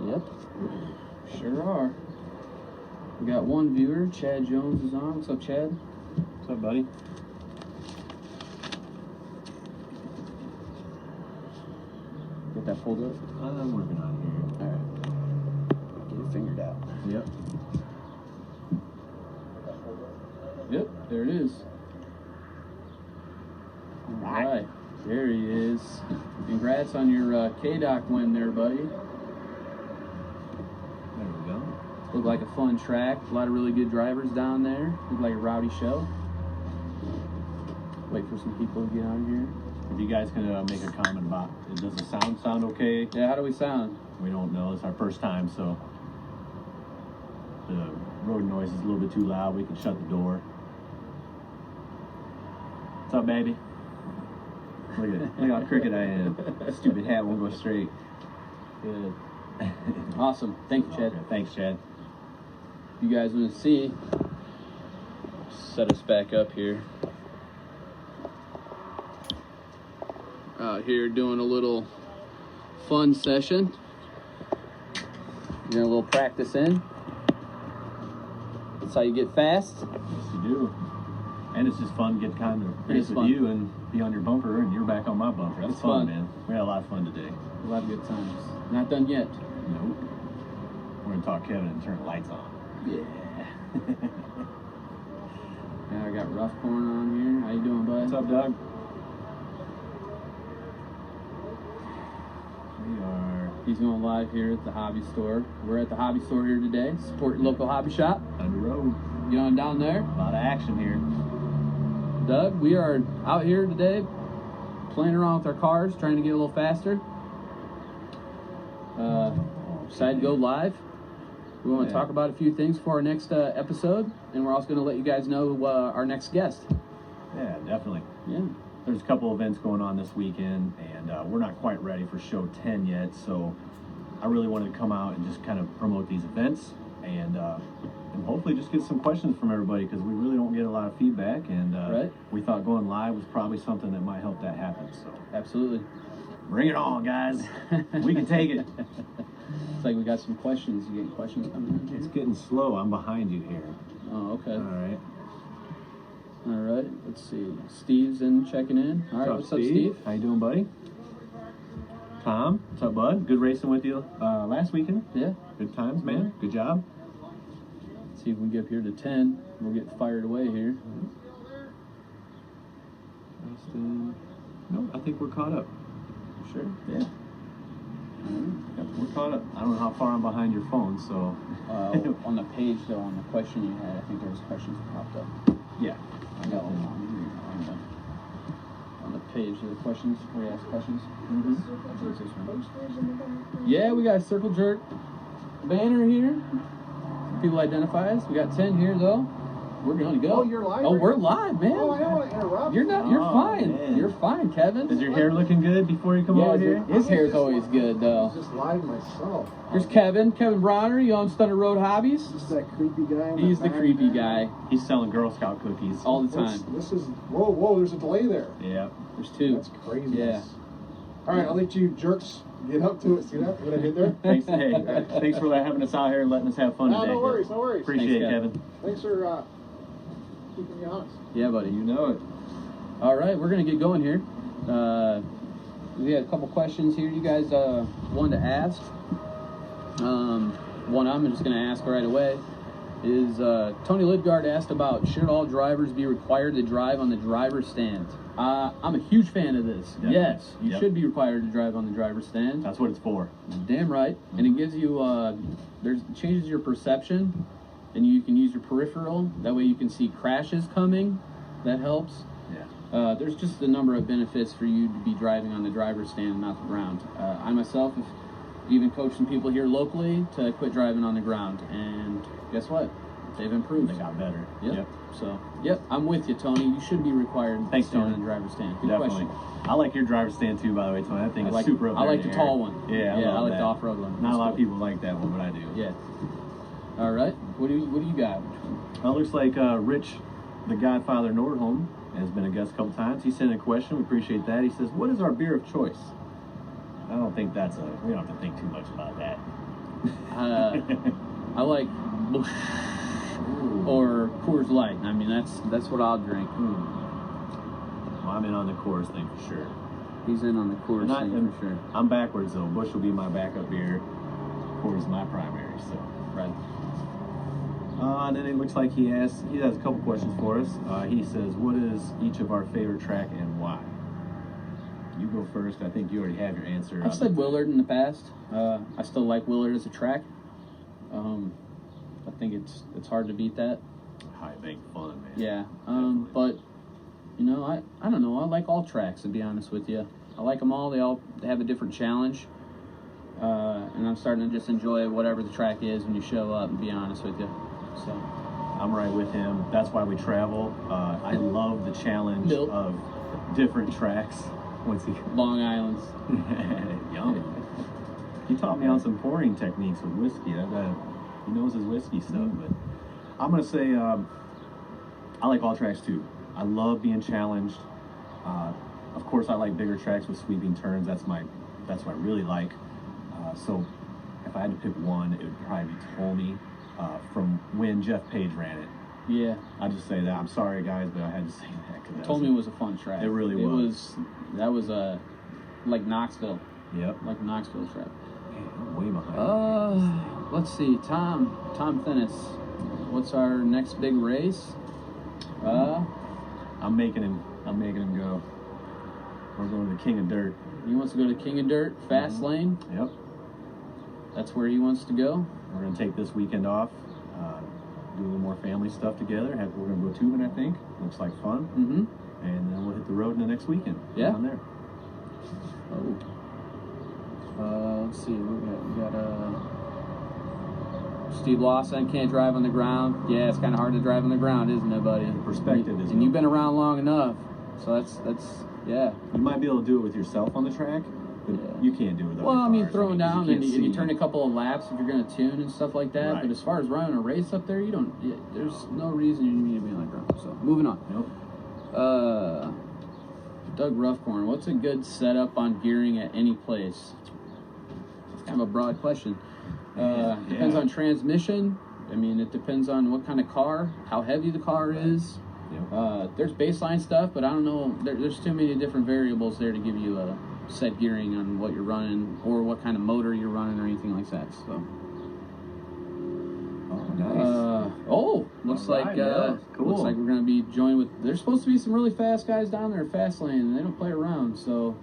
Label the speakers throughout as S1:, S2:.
S1: Yep, sure are. We got one viewer, Chad Jones is on. What's up, Chad?
S2: What's up, buddy?
S1: Get that pulled up?
S2: I'm working on
S1: All right. Get it fingered out.
S2: it here.
S1: Yep, there it is. All right, there he is. Congrats on your K-Doc win there, buddy.
S2: There we go.
S1: Looked like a fun track. A lot of really good drivers down there. Looked like a rowdy show. Wait for some people to get on here.
S2: If you guys can make a comment about it, does the sound okay?
S1: Yeah, how do we sound?
S2: We don't know. It's our first time, so the road noise is a little bit too loud. We can shut the door. What's up, baby? Look how crooked I am. Stupid hat won't go straight.
S1: Good. Awesome. Thank you, Chad.
S2: Okay, thanks, Chad.
S1: You guys want to see? Set us back up here. Out here doing a little fun session. Getting a little practice in. That's how you get fast.
S2: Yes, you do. And it's just fun to get kind of race with you and be on your bumper, and you're back on my bumper. That's fun, man. We had a lot of fun today.
S1: A lot of good times. Not done yet.
S2: Nope. We're going to talk Kevin and turn the lights on.
S1: Yeah. Now I got Rough Corn on here. How you doing, bud?
S2: What's up, Doug?
S1: He's going live here at the hobby store. We're at the hobby store here today. Support your local hobby shop.
S2: On the road.
S1: Get on down there.
S2: A lot of action here.
S1: Doug, we are out here today playing around with our cars, trying to get a little faster. Decided to go live. We want to talk about a few things for our next episode, and we're also going to let you guys know our next guest.
S2: Yeah, definitely.
S1: Yeah.
S2: There's a couple events going on this weekend, and we're not quite ready for show 10 yet, so I really wanted to come out and just kind of promote these events and hopefully just get some questions from everybody, because we really don't get a lot of feedback, and we thought going live was probably something that might help that happen. So
S1: Absolutely.
S2: Bring it on, guys. We can take it.
S1: It's like we got some questions. You getting questions coming in here?
S2: It's getting slow. I'm behind you here.
S1: Oh, okay.
S2: All right.
S1: All right. Let's see. Steve's in checking in. All right. What's up, Steve?
S2: How you doing, buddy? Tom, what's up, bud? Good racing with you last weekend.
S1: Yeah.
S2: Good times, man. Good job.
S1: Let's see if we can get up here to 10. We'll get fired away here.
S2: Austin. No, I think we're caught up.
S1: Sure. Yeah.
S2: Yep, we're caught up. I don't know how far I'm behind your phone, so.
S1: On the page, though, on the question you had, I think there was questions that popped up.
S2: Yeah.
S1: I got them on the page of the questions, where you ask questions.
S2: Mm-hmm.
S1: Yeah, we got a Circle Jerk banner here. People identify us. We got 10 here, though. We're going to go.
S3: Oh, you're live?
S1: Oh, we're live, man.
S3: Oh, I don't want to interrupt.
S1: You're not. You're fine.
S2: Man.
S1: You're fine, Kevin.
S2: Is your hair looking good before you come over here?
S1: His hair's always good,
S3: I
S1: though.
S3: was just live myself.
S1: Here's Kevin Bronner. You own Stunner Road Hobbies.
S3: Just that creepy guy. in
S1: He's the
S3: back
S1: creepy
S3: there.
S1: guy
S2: He's selling Girl Scout cookies.
S1: all the time.
S3: This is whoa. There's a delay there.
S2: Yeah.
S1: There's two.
S3: That's crazy.
S1: Yeah.
S3: All right, I'll let you jerks get up to it. See that? What I did there?
S2: Thanks, hey, thanks for having us out here and letting us have fun
S3: No,
S2: today.
S3: no worries. No worries.
S2: Appreciate
S1: Thanks,
S2: it, Kevin.
S3: Thanks for keeping me honest.
S1: Yeah, buddy.
S2: You know it.
S1: All right, we're gonna get going here. We had a couple questions here you guys wanted to ask. One I'm just gonna ask right away is Tony Lidgard asked about, should all drivers be required to drive on the driver's stand? I'm a huge fan of this.
S2: Definitely.
S1: Yes, you should be required to drive on the driver's stand.
S2: That's what it's for.
S1: Damn right. And it gives you changes your perception, and you can use your peripheral. That way you can see crashes coming. That helps.
S2: Yeah.
S1: There's just a number of benefits for you to be driving on the driver's stand and not the ground. I myself have even coached some people here locally to quit driving on the ground, and guess what? They've improved.
S2: They got better.
S1: Yep. So, I'm with you, Tony. You should be required to
S2: Thanks,
S1: stand
S2: Tony.
S1: on the driver's stand. Good
S2: Definitely.
S1: question.
S2: I like your driver's stand too, by the way, Tony. That thing is super up
S1: I
S2: there
S1: like
S2: in
S1: the
S2: the air.
S1: tall one.
S2: Yeah,
S1: I like
S2: that.
S1: the off-road one.
S2: Not
S1: That's
S2: a lot of
S1: cool.
S2: people like that one, but I do.
S1: Yeah. All right. What do you got?
S2: Well, it looks like Rich, the Godfather Nordholm, has been a guest a couple times. He sent in a question. We appreciate that. He says, "What is our beer of choice?" I don't think we don't have to think too much about that.
S1: I like Busch or Coors Light. I mean, that's what I'll drink.
S2: Well, I'm in on the Coors thing for sure.
S1: He's in on the Coors thing for sure.
S2: I'm backwards though. Busch will be my backup beer. Coors my primary. So
S1: Right.
S2: and then it looks like he has a couple questions for us. He says, "What is each of our favorite track and why?" You go first. I think you already have your answer.
S1: I've said Willard in the past. I still like Willard as a track. I think it's hard to beat that.
S2: High bank fun, man.
S1: Yeah. But you know, I don't know. I like all tracks, to be honest with you. I like them all. They all have a different challenge. And I'm starting to just enjoy whatever the track is when you show up, and be honest with you. So
S2: I'm right with him. That's why we travel. I love the challenge
S1: Nope.
S2: of different tracks. What's he?
S1: Long Island's.
S2: Yum. He taught me on some pouring techniques with whiskey. He knows his whiskey stuff. But I'm gonna say I like all tracks too. I love being challenged. Of course, I like bigger tracks with sweeping turns. That's what I really like. So if I had to pick one, it would probably be Tolmy from when Jeff Page ran it.
S1: Yeah.
S2: I just say that. I'm sorry, guys, but I had to say that.
S1: Tolmy was a fun track.
S2: It really was.
S1: That was like Knoxville.
S2: Yep.
S1: Like a Knoxville track.
S2: Man, I'm way behind.
S1: Let's see. Tom Finnis. What's our next big race?
S2: I'm making him go. We're going to the King of Dirt.
S1: He wants to go to King of Dirt, Fast Lane.
S2: Yep.
S1: That's where he wants to go.
S2: We're going to take this weekend off, do a little more family stuff together. We're going to go tubing, I think. Looks like fun.
S1: Mm-hmm.
S2: And then we'll hit the road in the next weekend.
S1: Yeah.
S2: Down there.
S1: Let's see. We got Steve Lawson can't drive on the ground. Yeah, it's kind of hard to drive on the ground, isn't it, buddy?
S2: Perspective is.
S1: And you've been around long enough, so that's yeah.
S2: You might be able to do it with yourself on the track, but you can't do it with other
S1: Well, I mean,
S2: cars.
S1: throwing down
S2: you
S1: and you turn a couple of laps if you're going to tune and stuff like that.
S2: Right.
S1: But as far as running a race up there, there's no reason you need to be on the ground. So moving on.
S2: Nope.
S1: Doug Roughcorn, what's a good setup on gearing at any place? It's kind of a broad question. Depends on transmission. I mean, it depends on what kind of car, how heavy the car is.
S2: Yep.
S1: There's baseline stuff, but I don't know. There's too many different variables there to give you a set gearing on what you're running or what kind of motor you're running or anything like that. So.
S2: Oh, nice.
S1: Looks
S2: All
S1: like
S2: right, yeah. Cool.
S1: Looks like we're gonna be joined with. There's supposed to be some really fast guys down there, Fast Lane, and they don't play around. So.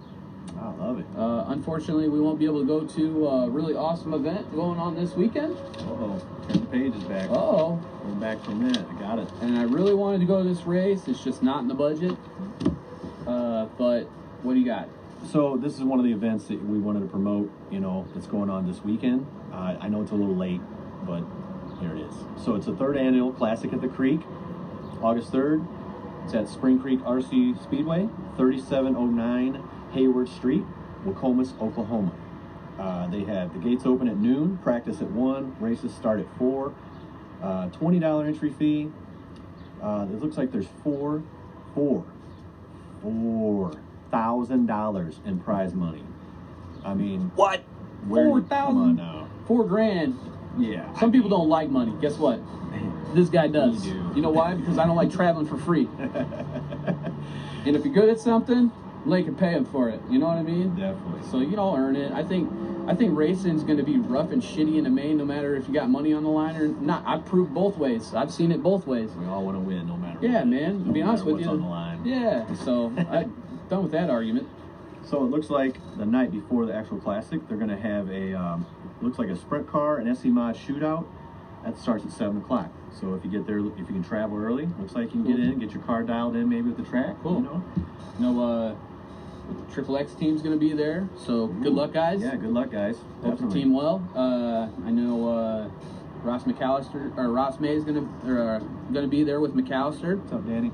S2: I love it.
S1: Unfortunately, we won't be able to go to a really awesome event going on this weekend.
S2: Turn the pages back. We're back from that. I got it.
S1: And I really wanted to go to this race. It's just not in the budget. But what do you got?
S2: So this is one of the events that we wanted to promote, that's going on this weekend. I know it's a little late, but here it is. So it's the third annual Classic at the Creek, August 3rd. It's at Spring Creek RC Speedway, 3709 Hayward Street, Wacomas, Oklahoma. They have the gates open at noon, practice at 1, races start at 4. $20 entry fee. It looks like there's $4,000 in prize money. I mean,
S1: what? 4,000?
S2: Come on now.
S1: $4,000.
S2: Yeah.
S1: Some people don't like money. Guess what? This guy does.
S2: You do.
S1: You know why? Because I don't like traveling for free. And if you're good at something, they can pay him for it. You know what I mean?
S2: Definitely.
S1: So you don't earn it. I think racing's going to be rough and shitty in the main, no matter if you got money on the line or not. I've proved both ways. I've seen it both ways.
S2: We all want to win, no matter what.
S1: Yeah, man. To be honest with you.
S2: On the line.
S1: Yeah. So I'm done with that argument.
S2: So it looks like the night before the actual classic, they're going to have looks like a sprint car, an SE Mod shootout. That starts at 7 o'clock. So if you get there, if you can travel early, looks like you can get in, get your car dialed in, maybe at the track.
S1: Cool. The Triple X team's going to be there. So good luck, guys.
S2: Yeah, good luck, guys.
S1: Hope the team well. I know Ross May is going to be there with McAllister.
S2: What's up, Danny?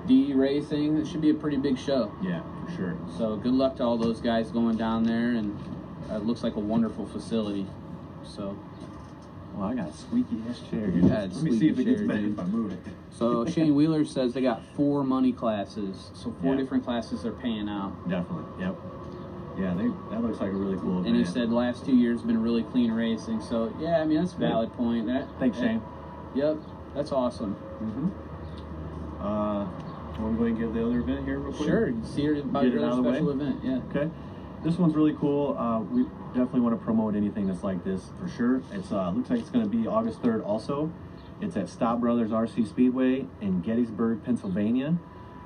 S1: D Racing. It should be a pretty big show.
S2: Yeah, for sure.
S1: So good luck to all those guys going down there, and it looks like a wonderful facility. So.
S2: Well, I got a squeaky ass chair here.
S1: Yeah,
S2: Let me see if it gets better if I move it.
S1: So Shane Wheeler says they got 4 money classes. So 4
S2: Yeah.
S1: different classes they're paying out.
S2: Definitely. Yep. Yeah, that looks like a really cool event.
S1: And he said last 2 years have been really clean racing. So yeah, I mean that's a valid point.
S2: Thanks, Shane.
S1: Yep, that's awesome.
S2: Want to go ahead and give the other event here real quick?
S1: Sure. See about your other special event. Yeah.
S2: Okay. This one's really cool. We definitely want to promote anything that's like this for sure. It's looks like it's going to be August 3rd also. It's at Stop Brothers RC Speedway in Gettysburg, Pennsylvania.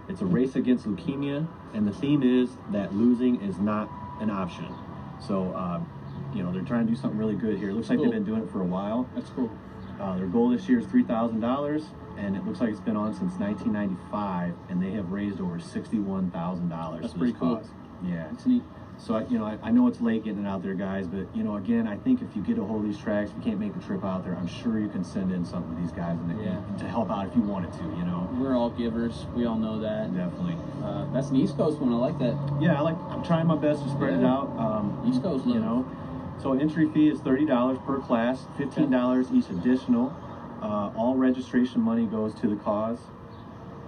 S2: It's a race against leukemia, and the theme is that losing is not an option. So, you know, they're trying to do something really good here. It looks like they've been doing it for a while.
S1: That's cool.
S2: Their goal this year is $3,000, and it looks like it's been on since 1995, and they have raised over $61,000.
S1: That's pretty cool.
S2: Yeah.
S1: It's neat.
S2: So, you know, I know it's late getting it out there, guys, but, you know, again, I think if you get a hold of these tracks, if you can't make the trip out there, I'm sure you can send in something to these guys and to help out if you wanted to, you know.
S1: We're all givers. We all know that.
S2: Definitely.
S1: That's an East Coast one. I like that.
S2: Yeah, I'm trying my best to spread it out.
S1: East Coast love.
S2: You know. So entry fee is $30 per class, $15 each additional. All registration money goes to the cause.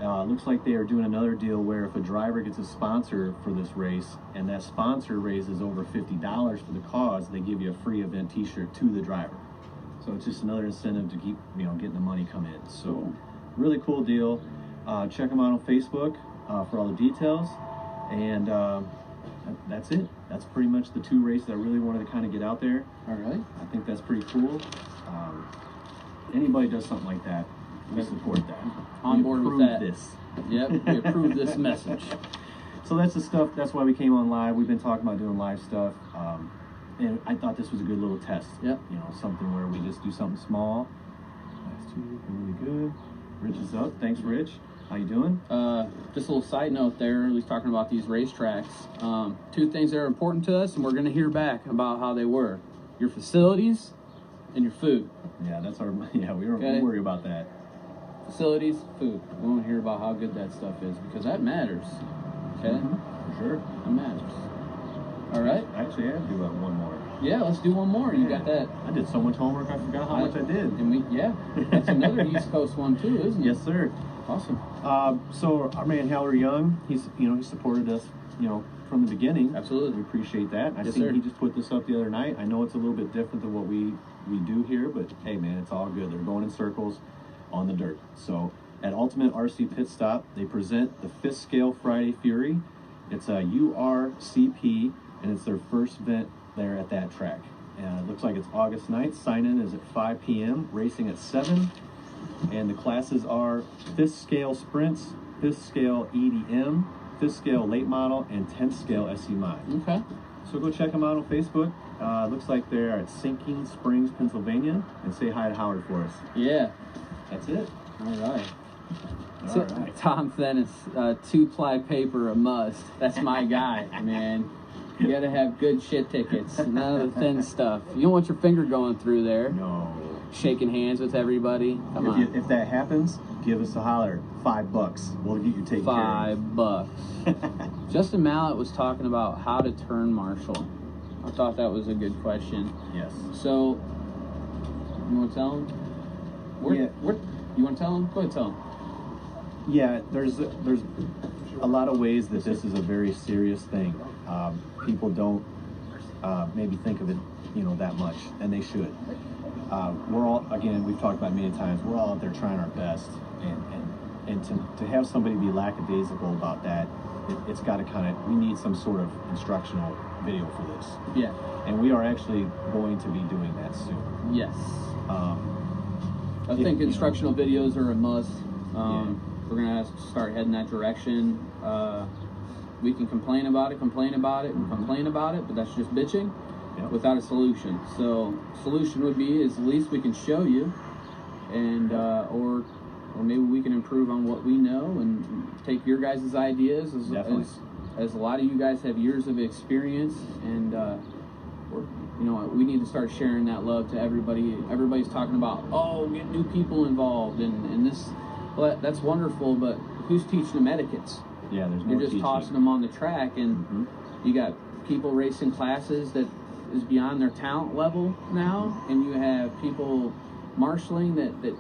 S2: Looks like they are doing another deal where if a driver gets a sponsor for this race and that sponsor raises over $50 for the cause, they give you a free event t-shirt to the driver. So it's just another incentive to keep, you know, getting the money come in. So really cool deal. Check them out on Facebook for all the details. And that's it. That's pretty much the two races I really wanted to kind of get out there.
S1: All right.
S2: I think that's pretty cool. Anybody does something like that, we support that.
S1: On board with that.
S2: This.
S1: Yep, we approve this message.
S2: So that's the stuff. That's why we came on live. We've been talking about doing live stuff, and I thought this was a good little test.
S1: Yep.
S2: You know, something where we just do something small. That's really good. Rich is up. Thanks, Rich. How you doing?
S1: Just a little side note there. He's talking about these racetracks. Two things that are important to us, and we're going to hear back about how they were: your facilities and your food.
S2: Yeah, that's our. Yeah, we worry about that.
S1: Facilities, food. We want to hear about how good that stuff is because that matters. Okay?
S2: For sure.
S1: That matters. All right?
S2: Actually, I have to do one more.
S1: Yeah, let's do one more. You got that?
S2: I did so much homework, I forgot how much I did.
S1: And that's another East Coast one too, isn't it?
S2: Yes, sir.
S1: Awesome.
S2: So our man Heller Young, he supported us, you know, from the beginning.
S1: Absolutely.
S2: We appreciate that.
S1: Yes, sir.
S2: He just put this up the other night. I know it's a little bit different than what we do here, but hey, man, it's all good. They're going in circles on the dirt. So at Ultimate RC Pit Stop, they present the 5th Scale Friday Fury. It's a URCP, and it's their first event there at that track. And it looks like it's August 9th. Sign-in is at 5 p.m., racing at 7. And the classes are 5th Scale Sprints, 5th Scale EDM, 5th Scale Late Model, and 10th Scale SC Mod.
S1: Okay.
S2: So go check them out on Facebook. Looks like they're at Sinking Springs, Pennsylvania. And say hi to Howard for us.
S1: Yeah.
S2: That's it.
S1: All right.
S2: All right.
S1: Tom Fennis, 2-ply paper a must. That's my guy, man. You gotta have good shit tickets, none of the thin stuff. You don't want your finger going through there.
S2: No.
S1: Shaking hands with everybody. Come on.
S2: If that happens, give us a holler. $5. We'll get you taken care of.
S1: $5. Justin Mallett was talking about how to turn marshal. I thought that was a good question.
S2: Yes.
S1: So, you want to tell him? You want to tell him? Go ahead, tell him.
S2: Yeah, there's a lot of ways that this is a very serious thing. People don't maybe think of it, you know, that much, and they should. We're all, again, we've talked about it many times, we're all out there trying our best, and to have somebody be lackadaisical about that, it's got to we need some sort of instructional video for this.
S1: Yeah.
S2: And we are actually going to be doing that soon.
S1: Yes. I think instructional videos are a must. We're going to have to start heading that direction. We can complain about it, but that's just bitching without a solution. So solution would be is at least we can show you, and or maybe we can improve on what we know and take your guys' ideas as a lot of you guys have years of experience, and we need to start sharing that love to everybody. Everybody's talking about, get new people involved and this. Well, that's wonderful, but who's teaching them etiquettes?
S2: Yeah, there's no
S1: You're just
S2: teaching.
S1: tossing them on the track, and you got people racing classes that is beyond their talent level now, and you have people marshalling that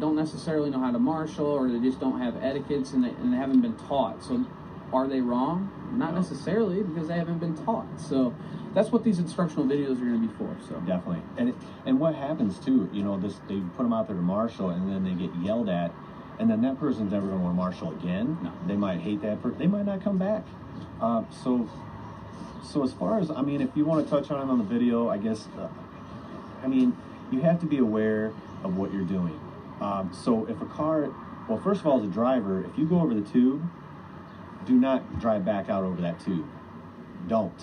S1: don't necessarily know how to marshal, or they just don't have etiquettes, and they haven't been taught. So Are they wrong? Not necessarily, because they haven't been taught. So that's what these instructional videos are going to be for. So
S2: definitely. And what happens too, you know, they put them out there to marshal, and then they get yelled at, and then that person's never going to want to marshal again.
S1: No.
S2: They might hate that person. They might not come back. So as far as, I mean, if you want to touch on it on the video, I guess, I mean, you have to be aware of what you're doing. So if a car, well, first of all, as a driver, if you go over the tube, do not drive back out over that tube. Don't.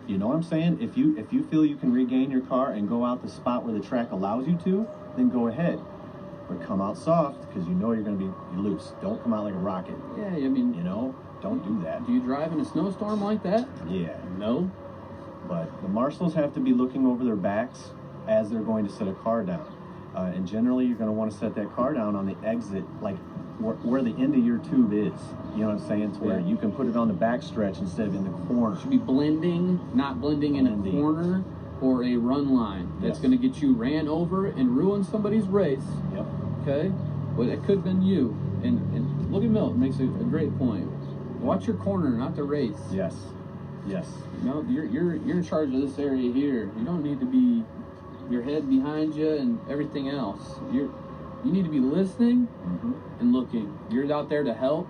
S2: You know what I'm saying? If you feel you can regain your car and go out the spot where the track allows you to, then go ahead. But come out soft, because you know you're going to be loose. Don't come out like a rocket.
S1: yeah, I mean,
S2: You know? Don't do that.
S1: do you drive in a snowstorm like that?
S2: Yeah.
S1: No.
S2: But the marshals have to be looking over their backs as they're going to set a car down. And generally, you're going to want to set that car down on the exit, like where the end of your tube is. You know what I'm saying? To where
S1: Yeah.
S2: you can put it on the back stretch instead of in the corner.
S1: Should be blending, not blending in a
S2: Blending.
S1: corner or a run line. That's
S2: Yes.
S1: going to get you ran over and ruin somebody's race.
S2: Yep.
S1: Okay? Well, it could have been you. And look at Milt, makes a great point. Watch your corner, not the race.
S2: Yes. Yes.
S1: You know, you're in charge of this area here. You don't need to be your head behind you and everything else. You need to be listening
S2: Mm-hmm.
S1: and looking. You're out there to help.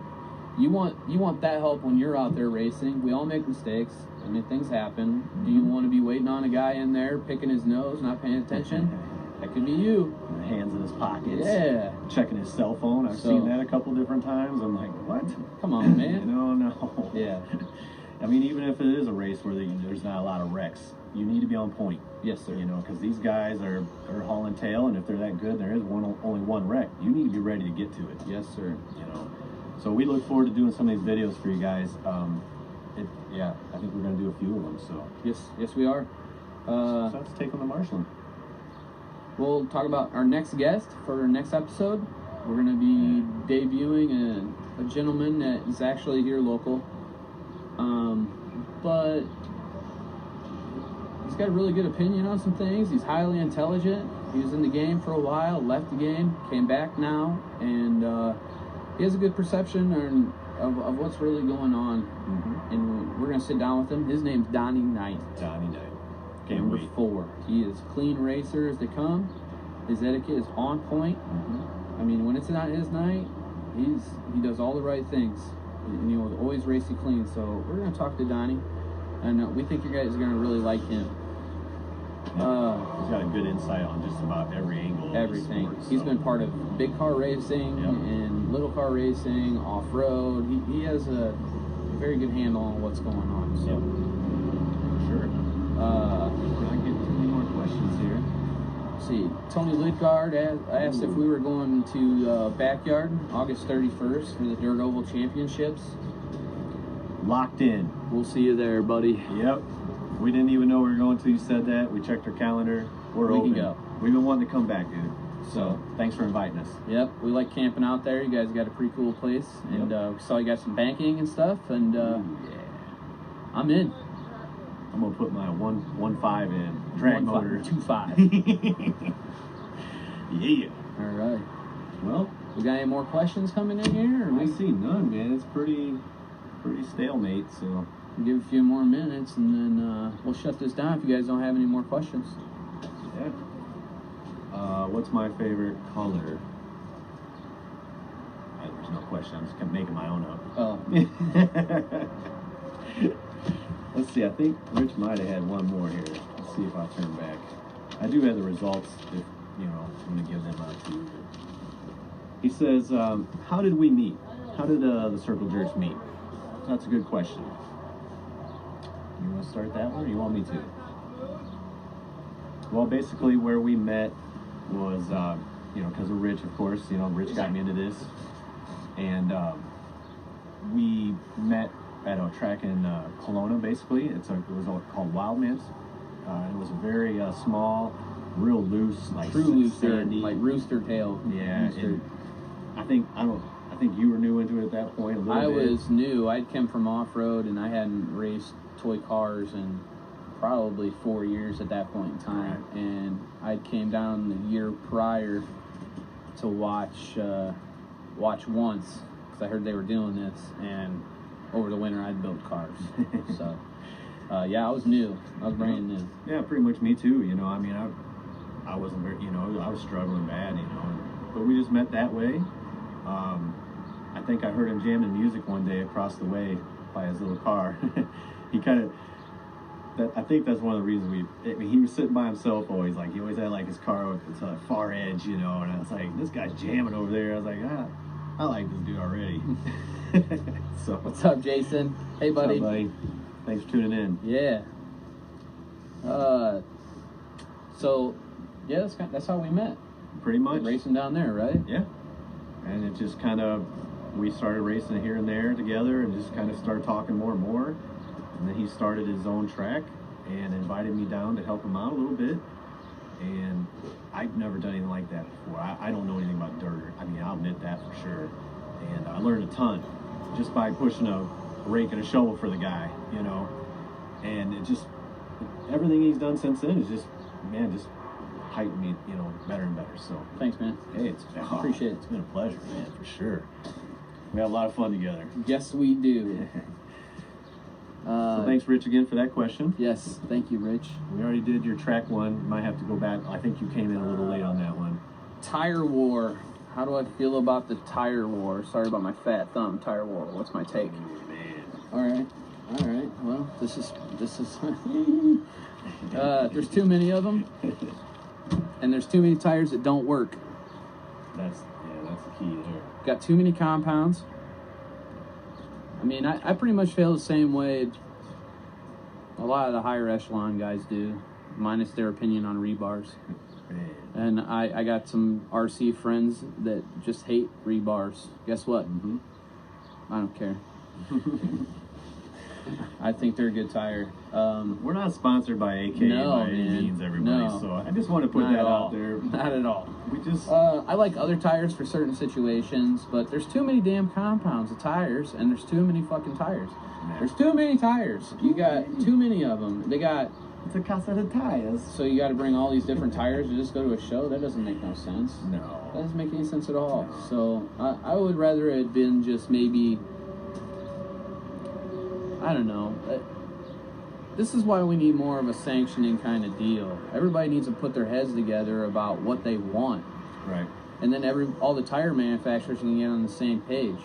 S1: You want that help when you're out there racing. We all make mistakes. I mean, things happen. Do you want to be waiting on a guy in there picking his nose, not paying attention? That could be you.
S2: Hands in his pockets.
S1: Yeah.
S2: Checking his cell phone. I've
S1: So-
S2: seen that a couple different times. I'm like, what?
S1: Come on, man.
S2: No.
S1: Yeah.
S2: I mean, even if it is a race where there's not a lot of wrecks, you need to be on point.
S1: Yes, sir.
S2: You know, because these guys are hauling tail, and if they're that good, there is only one wreck. You need to be ready to get to it.
S1: Yes, sir.
S2: You know, so we look forward to doing some of these videos for you guys. I think we're gonna do a few of them. So
S1: Yes, we are.
S2: so let's take on the marshalling.
S1: We'll talk about our next guest for our next episode. We're going to be debuting a gentleman that is actually here local. But he's got a really good opinion on some things. He's highly intelligent. He was in the game for a while, left the game, came back now, and he has a good perception of what's really going on.
S2: Mm-hmm.
S1: And we're going to sit down with him. His name's Donnie Knight.
S2: Donnie Knight. Can't
S1: Number
S2: wait.
S1: 4. He is clean racer as they come. His etiquette is on point.
S2: Mm-hmm.
S1: I mean, when it's not his night, he does all the right things. And he will always race it clean. So we're going to talk to Donnie, and we think you guys are going to really like him.
S2: He's got a good insight on just about every angle of the
S1: Everything.
S2: sport,
S1: He's
S2: so.
S1: been part of big car racing
S2: Yep.
S1: and little car racing, off-road. He has a very good handle on what's going on. So.
S2: Yep. For sure. Can I get 2 more questions here?
S1: See, Tony Lidgard asked if we were going to Backyard August 31st for the Dirt Oval Championships.
S2: Locked in.
S1: We'll see you there, buddy.
S2: Yep. We didn't even know we were going to. You said that. We checked our calendar. We're
S1: We
S2: open.
S1: can go.
S2: We've been wanting to come back, dude. So thanks for inviting us.
S1: Yep, we like camping out there. You guys got a pretty cool place, and we saw you got some banking and stuff. And
S2: Yeah.
S1: I'm in.
S2: I'm gonna put my 1.5 in drag motor.
S1: 2.5.
S2: Yeah.
S1: All right.
S2: Well,
S1: We got any more questions coming in here? Or
S2: I
S1: we
S2: see none, man. It's pretty stalemate. So
S1: can give a few more minutes, and then we'll shut this down if you guys don't have any more questions.
S2: yeah. What's my favorite color? There's no question. I'm just making my own up.
S1: Oh,
S2: Let's see. I think Rich might have had one more here. Let's see if I turn back. I do have the results. If I'm going to give them out to you. He says, "How did we meet? How did the Circle Jerks meet?" That's a good question. You want to start that one, or you want me to? Well, basically, where we met was, because of Rich, of course. Rich got me into this, and we met at a track in Kelowna. Basically, it was called Wild Mints. It was a very small, real loose, like
S1: true rooster,
S2: sandy.
S1: like rooster tail.
S2: Yeah,
S1: rooster.
S2: and I think you were new into it at that point. A little
S1: I
S2: bit.
S1: was new. I'd come from off-road, and I hadn't raced toy cars in probably 4 years at that point in time.
S2: Right.
S1: And I came down the year prior to watch once, because I heard they were doing this, and over the winter I'd build cars. So, yeah, I was new. I was brand new.
S2: Yeah, pretty much me too. You know, I mean, I wasn't very, you know, I was struggling bad, you know, but we just met that way. I think I heard him jamming music one day across the way by his little car. He kind of, I think that's one of the reasons he was sitting by himself always. Like, he always had like his car to the far edge, you know, and I was like, this guy's jamming over there. I was like, I like this dude already. So,
S1: what's up, Jason? Hey, buddy.
S2: What's up, buddy? Thanks for tuning in.
S1: Yeah. So, yeah, that's how we met.
S2: Pretty much.
S1: Racing down there, right?
S2: Yeah. And it just kind of, we started racing here and there together and just kind of started talking more and more. And then he started his own track and invited me down to help him out a little bit. And I've never done anything like that before. I don't know anything about dirt. I mean, I'll admit that for sure. And I learned a ton just by pushing a rake and a shovel for the guy, you know. And it just, everything he's done since then is just, man, just heightened me, you know, better and better. So
S1: thanks, man.
S2: Hey,
S1: appreciate it.
S2: It's been a pleasure, man, for sure. We had a lot of fun together.
S1: Yes, we do.
S2: So thanks, Rich, again for that question.
S1: Yes, thank you, Rich.
S2: We already did your track one. You might have to go back. I think you came in a little late on that one.
S1: Tire war. How do I feel about the tire war? Sorry about my fat thumb. Tire war. What's my take?
S2: Oh, man.
S1: All right. Well, this is. There's too many of them, and there's too many tires that don't work.
S2: That's the key there.
S1: Got too many compounds. I mean, I pretty much feel the same way a lot of the higher echelon guys do, minus their opinion on rebars.
S2: Man.
S1: And I got some RC friends that just hate rebars. Guess what?
S2: Mm-hmm.
S1: I don't care. I think they're a good tire.
S2: We're not sponsored by AK
S1: No,
S2: by any
S1: man.
S2: means, everybody.
S1: No.
S2: So I just want to put
S1: Not
S2: that
S1: at all.
S2: out there.
S1: Not at all.
S2: We just
S1: I like other tires for certain situations, but there's too many damn compounds of tires, and there's too many fucking tires.
S2: Man.
S1: There's too many tires. You got too many of them. They got,
S2: it's a casa de tires.
S1: so you got to bring all these different tires to just go to a show? That doesn't make no sense. That
S2: No.
S1: doesn't make any sense at all. So I would rather it had been just maybe, I don't know. This is why we need more of a sanctioning kind of deal. Everybody needs to put their heads together about what they want.
S2: Right.
S1: And then all the tire manufacturers can get on the same page.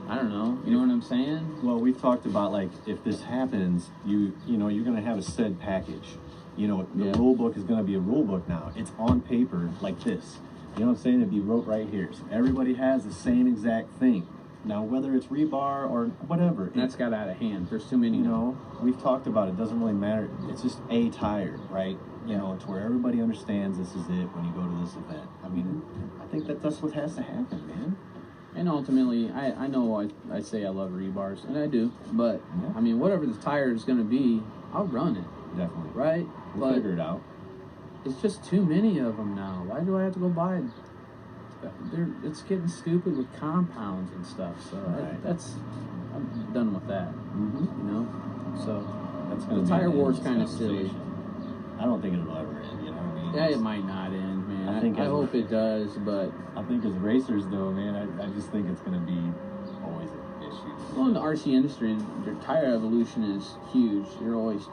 S1: I don't know. You know what I'm saying?
S2: Well, we've talked about, like, if this happens, you know, you're going to have a said package. You know, the rule book is going to be a rule book now. It's on paper like this. You know what I'm saying? It'd be wrote right here. So everybody has the same exact thing. Now, whether it's rebar or whatever.
S1: That's got out of hand. There's too many.
S2: You know, we've talked about it. Doesn't really matter. It's just a tire, right? You know, to where everybody understands this is it when you go to this event. I mean, I think that's what has to happen, man.
S1: And ultimately, I know I say I love rebars, and I do. But,
S2: Yeah.
S1: I mean, whatever the tire is going to be, I'll run it.
S2: Definitely.
S1: Right?
S2: We'll
S1: But
S2: figure it out.
S1: it's just too many of them now. Why do I have to go buy it? It's getting stupid with compounds and stuff. So
S2: Right.
S1: I'm done with that.
S2: Mm-hmm.
S1: You know? So
S2: That's going to
S1: the
S2: be
S1: tire
S2: an
S1: war's
S2: endless
S1: kind of silly.
S2: conversation. I don't think it'll ever end, you know what I mean?
S1: Yeah, it might not end, man.
S2: I think
S1: I
S2: as
S1: hope
S2: a-
S1: it does, but
S2: I think as racers, though, man, I just think it's going to be always an issue.
S1: well, in the RC industry, their tire evolution is huge. They're always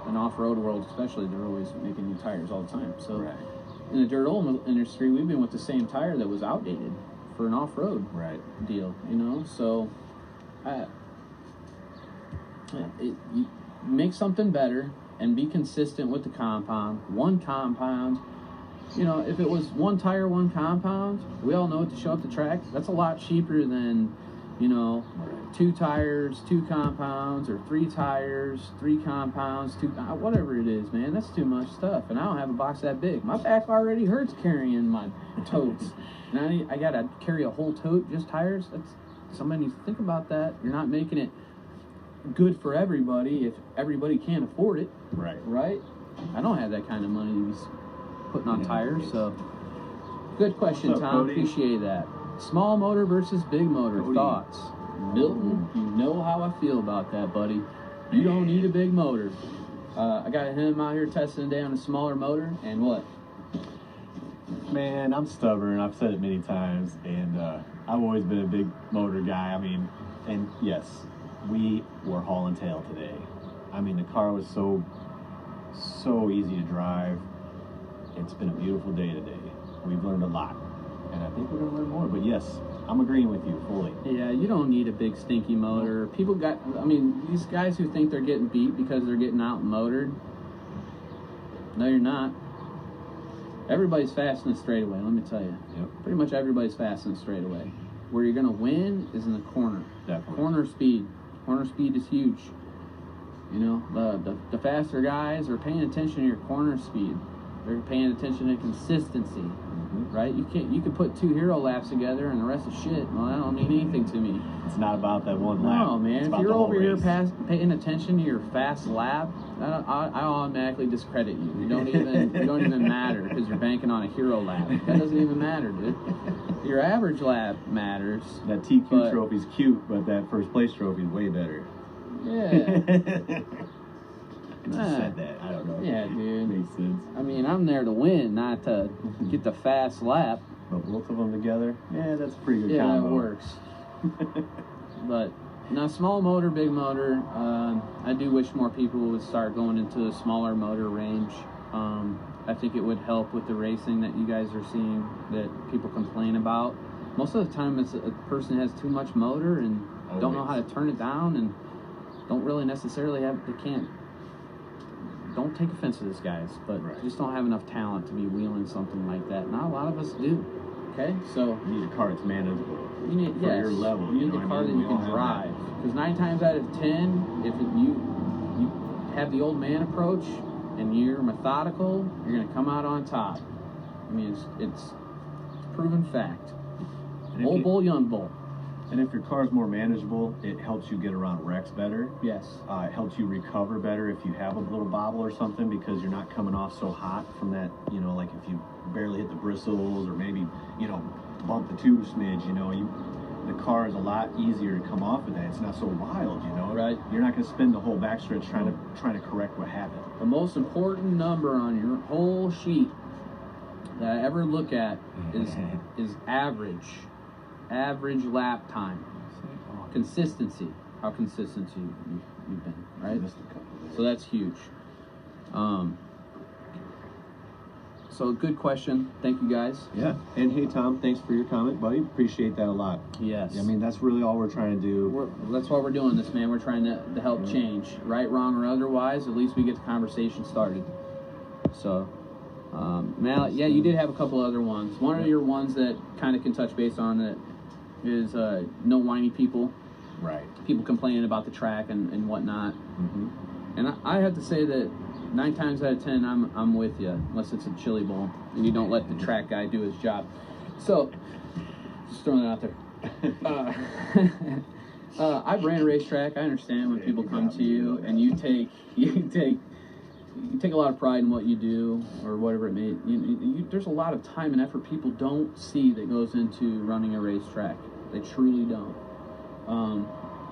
S1: an off-road world, especially. They're always making new tires all the time. So
S2: Right.
S1: in the dirt old industry, we've been with the same tire that was outdated for an off-road
S2: Right.
S1: deal. You know, so you make something better and be consistent with the compound. One compound. You know, if it was one tire, one compound, we all know what to show up the track. That's a lot cheaper than, you know,
S2: Right.
S1: 2 tires, 2 compounds, or 3 tires, 3 compounds, 2, whatever it is, man. That's too much stuff, and I don't have a box that big. My back already hurts carrying my totes. And I gotta carry a whole tote, just tires. Somebody needs to think about that. You're not making it good for everybody if everybody can't afford it,
S2: Right.
S1: right? I don't have that kind of money to be putting on
S2: Yeah,
S1: tires,
S2: yes.
S1: so good question,
S2: What's up,
S1: Tom.
S2: Cody?
S1: Appreciate that. Small motor versus big motor.
S2: Cody.
S1: Thoughts? Milton, you know how I feel about that, buddy. You don't need a big motor. I got him out here testing today on a smaller motor, and what?
S2: Man, I'm stubborn. I've said it many times, and I've always been a big motor guy. I mean, And yes, we were hauling tail today. I mean, the car was so easy to drive. It's been a beautiful day today. We've learned a lot, and I think we're going to learn more. But yes, I'm agreeing with you fully.
S1: Yeah, you don't need a big stinky motor. People these guys who think they're getting beat because they're getting out-motored, no, you're not. Everybody's fast in the straightaway, let me tell you.
S2: Yep.
S1: Pretty much everybody's fast in the straightaway. Where you're going to win is in the corner.
S2: Definitely.
S1: Corner speed. Corner speed is huge. You know, the faster guys are paying attention to your corner speed. They're paying attention to consistency, right? You can put 2 hero laps together and the rest is shit. Well, that don't mean anything to me.
S2: It's not about that one lap.
S1: No, man.
S2: It's
S1: If
S2: about
S1: you're
S2: the whole
S1: over here
S2: race.
S1: paying attention to your fast lap, I automatically discredit you. You don't even matter because you're banking on a hero lap. That doesn't even matter, dude. Your average lap matters.
S2: That TQ trophy's cute, but that first place trophy's way better.
S1: Yeah.
S2: I just said that. I don't know.
S1: Yeah, dude.
S2: Makes sense.
S1: I mean, I'm there to win, not to get the fast lap.
S2: But both of them together, yeah, that's a pretty good
S1: Yeah,
S2: combo.
S1: that works. But now, small motor, big motor. I do wish more people would start going into a smaller motor range. I think it would help with the racing that you guys are seeing that people complain about. Most of the time, it's a person has too much motor and don't know how to turn it down and don't really necessarily don't take offense to this, guys, but just don't have enough talent to be wheeling something like that. Not a lot of us do. Okay, so
S2: You need a car that's manageable
S1: you need
S2: for your level.
S1: You need
S2: know
S1: a
S2: what I
S1: car
S2: mean?
S1: that you
S2: We all
S1: can
S2: have
S1: drive. Because 9 times out of 10, if you have the old man approach and you're methodical, you're going to come out on top. I mean, it's proven fact.
S2: And if
S1: Old
S2: you-
S1: bull, young bull.
S2: And if your car's more manageable, it helps you get around wrecks better.
S1: Yes.
S2: It helps you recover better if you have a little bobble or something because you're not coming off so hot from that, you know, like if you barely hit the bristles or maybe, you know, bump the tube a smidge, you know, the car is a lot easier to come off of that. It's not so wild, you know.
S1: Right.
S2: You're not going to spend the whole backstretch trying to correct what happened.
S1: The most important number on your whole sheet that I ever look at is average lap time. Consistency. How consistent you've been, right? So that's huge. So good question. Thank you, guys.
S2: Yeah. And hey, Tom, thanks for your comment, buddy. Appreciate that a lot.
S1: Yes.
S2: I mean, that's really all we're trying to do.
S1: That's why we're doing this, man. We're trying to help change, right, wrong, or otherwise. At least we get the conversation started. So, Mal, yeah, you did have a couple other ones. One of your ones that kind of can touch base on that is no whiny people.
S2: Right.
S1: People complaining about the track and whatnot.
S2: Mm-hmm.
S1: And I have to say that 9 times out of 10, I'm with you, unless it's a chili bowl and you don't let the track guy do his job. So, just throwing it out there. I've ran a racetrack. I understand when people come to you and you take a lot of pride in what you do or whatever it may. There's a lot of time and effort people don't see that goes into running a racetrack. They truly don't.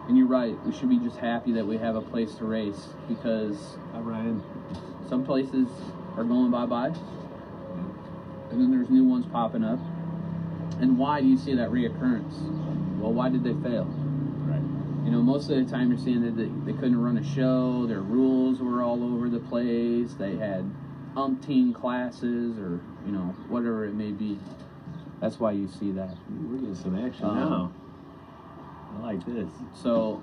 S1: And you're right. We should be just happy that we have a place to race because
S2: Ryan.
S1: some places are going bye-bye, and then there's new ones popping up. And why do you see that reoccurrence? Well, why did they fail?
S2: Right.
S1: You know, most of the time you're seeing that they couldn't run a show, their rules were all over the place, they had umpteen classes or, you know, whatever it may be. That's why you see that.
S2: We're getting some action now. I like this.
S1: So,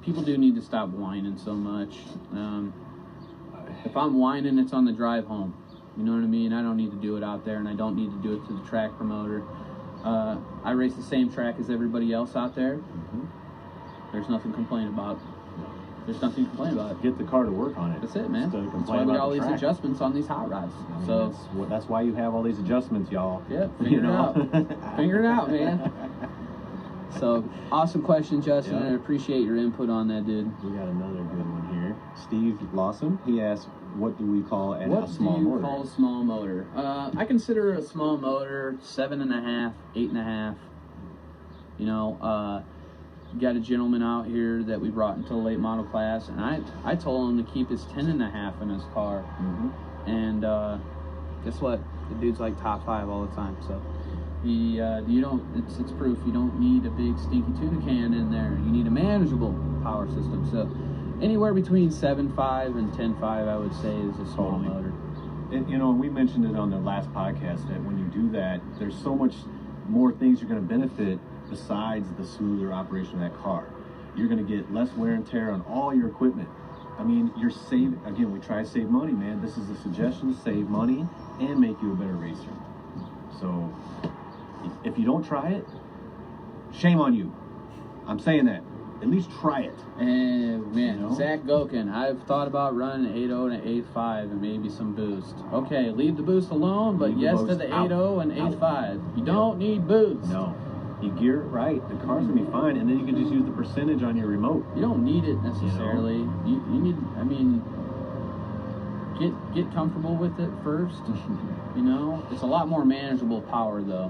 S1: people do need to stop whining so much. If I'm whining, it's on the drive home. You know what I mean? I don't need to do it out there, and I don't need to do it to the track promoter. I race the same track as everybody else out there.
S2: Mm-hmm.
S1: There's nothing to complain about. There's nothing to complain about.
S2: Get the car to work on it.
S1: That's it, man.
S2: Instead of
S1: That's
S2: complaining
S1: why we got
S2: about
S1: all
S2: the
S1: these
S2: track.
S1: adjustments on these hot rods.
S2: I mean,
S1: So
S2: that's why you have all these adjustments, y'all.
S1: yeah, figure it out. Figure it out, man. So awesome question, Justin.
S2: Yeah.
S1: I appreciate your input on that, dude.
S2: We got another good one here. Steve Lawson, he asked, what do we call a
S1: What
S2: small
S1: do you
S2: motor?
S1: call a small motor? I consider a small motor 7.5, 8.5. You know, you got a gentleman out here that we brought into the late model class, and I told him to keep his 10.5 in his car.
S2: Mm-hmm.
S1: And guess what? The dude's like top 5 all the time. So It's proof you don't need a big stinky tuna can in there. You need a manageable power system. So anywhere between 7.5 and 10.5, I would say, is a small motor.
S2: And, we mentioned it on the last podcast that when you do that, there's so much more things you're going to benefit besides the smoother operation of that car. You're going to get less wear and tear on all your equipment. I mean, you're saving. Again, we try to save money, man. This is a suggestion: save money and make you a better racer. So if you don't try it, shame on you. I'm saying that. At least try it.
S1: And man, Zach Gokin, I've thought about running an 8.0 and an 8.5 and maybe some boost. Okay, leave the boost alone, but yes to the 8.0 and 8.5. You don't need boost.
S2: No. You gear it right, the car's gonna be fine, and then you can just use the percentage on your remote.
S1: You don't need it necessarily. You need, I mean, get comfortable with it first. It's a lot more manageable power though.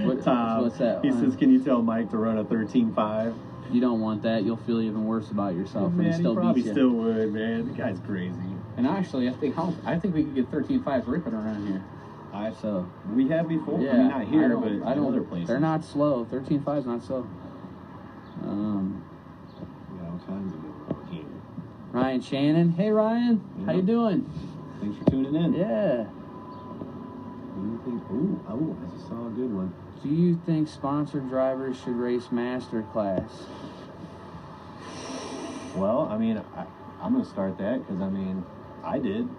S1: What's that?
S2: He says, can you tell Mike to run a 13.5?
S1: You don't want that. You'll feel even worse about yourself.
S2: Man,
S1: and still
S2: he probably
S1: beats you.
S2: still would, man. The guy's crazy.
S1: And actually, I think we could get 13.5s ripping around here.
S2: We have before.
S1: Yeah,
S2: I mean, not here, but in other places.
S1: They're not slow. 13.5's not slow.
S2: We got all kinds of good ones here.
S1: Ryan Shannon. Hey, Ryan.
S2: Yeah.
S1: How you doing?
S2: Thanks for tuning in.
S1: Yeah.
S2: I just saw a good one.
S1: Do you think sponsored drivers should race master class?
S2: Well, I mean, I'm going to start that because, I mean, I did.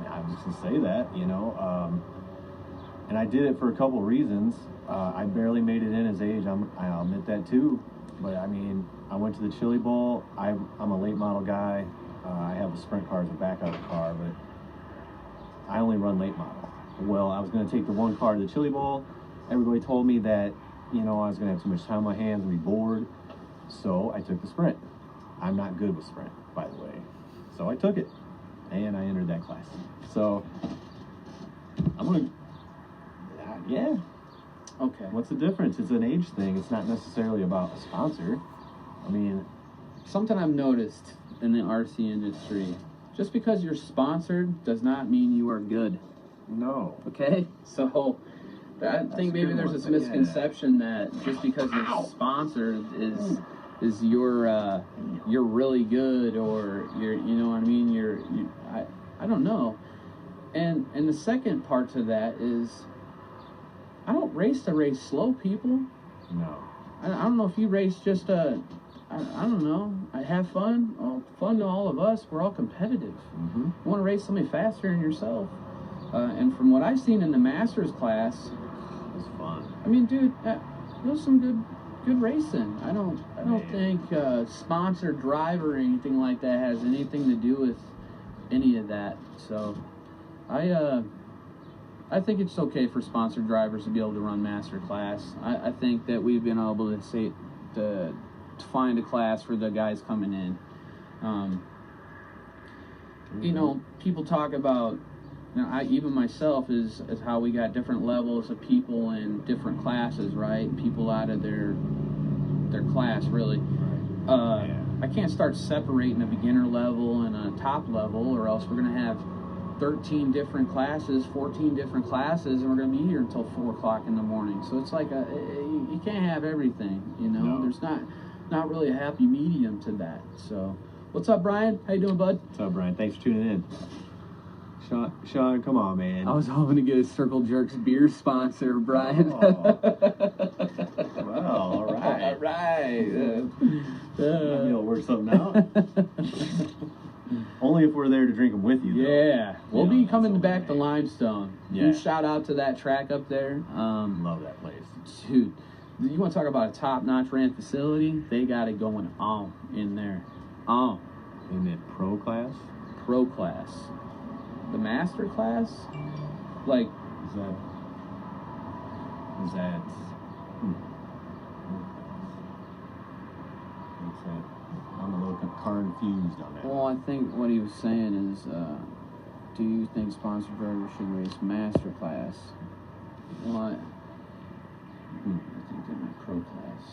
S2: I'm just going to say that, and I did it for a couple reasons. I barely made it in as age. I'll admit that too. But, I mean, I went to the Chili Bowl. I'm a late model guy. I have a sprint car as a backup car, but I only run late model. Well, I was going to take the one car to the Chili Bowl. Everybody told me that, I was going to have too much time on my hands and be bored. So I took the sprint. I'm not good with sprint, by the way. So I took it, and I entered that class. So I'm going to, yeah.
S1: Okay.
S2: What's the difference? It's an age thing. It's not necessarily about a sponsor. I mean,
S1: something I've noticed in the RC industry, just because you're sponsored does not mean you are good.
S2: no.
S1: Okay? So I think maybe there's this misconception that just because you're sponsored is you're really good, or you're, what I mean, I don't know. And the second part to that is, I don't race to race slow people.
S2: No.
S1: I don't know if you race just I don't know, have fun. Well, fun to all of us. We're all competitive.
S2: Mm-hmm.
S1: You want to race somebody faster than yourself. And from what I've seen in the Masters class,
S2: It was fun.
S1: I mean, dude, there was some good racing. I don't think sponsored driver or anything like that has anything to do with any of that. So I think it's okay for sponsored drivers to be able to run master class. I think that we've been able to find a class for the guys coming in. People talk about, even myself, is how we got different levels of people in different classes, right? People out of their class, really. I can't start separating a beginner level and a top level, or else we're going to have 13 different classes, 14 different classes, and we're going to be here until 4 o'clock in the morning. So it's like you can't have everything,
S2: No.
S1: There's not really a happy medium to that. So what's up, Brian? How you doing, bud?
S2: What's up, Brian? Thanks for tuning in. Sean, come on, man.
S1: I was hoping to get a Circle Jerkz beer sponsor, Brian.
S2: Oh. Well, all right.
S1: All right.
S2: Maybe it'll work something out. Only if we're there to drink them with you, though.
S1: Yeah, we'll be coming
S2: that's
S1: back to
S2: okay.
S1: Limestone.
S2: Yeah.
S1: Shout out to that track up there.
S2: Love that place.
S1: Dude, you want to talk about a top-notch ran facility? They got it going on in there.
S2: In that pro class?
S1: Pro class. The master class? Like,
S2: Is that? What's that? I'm a little confused on that.
S1: well, I think what he was saying is, do you think sponsored drivers should race master class? Well, I think they meant pro class.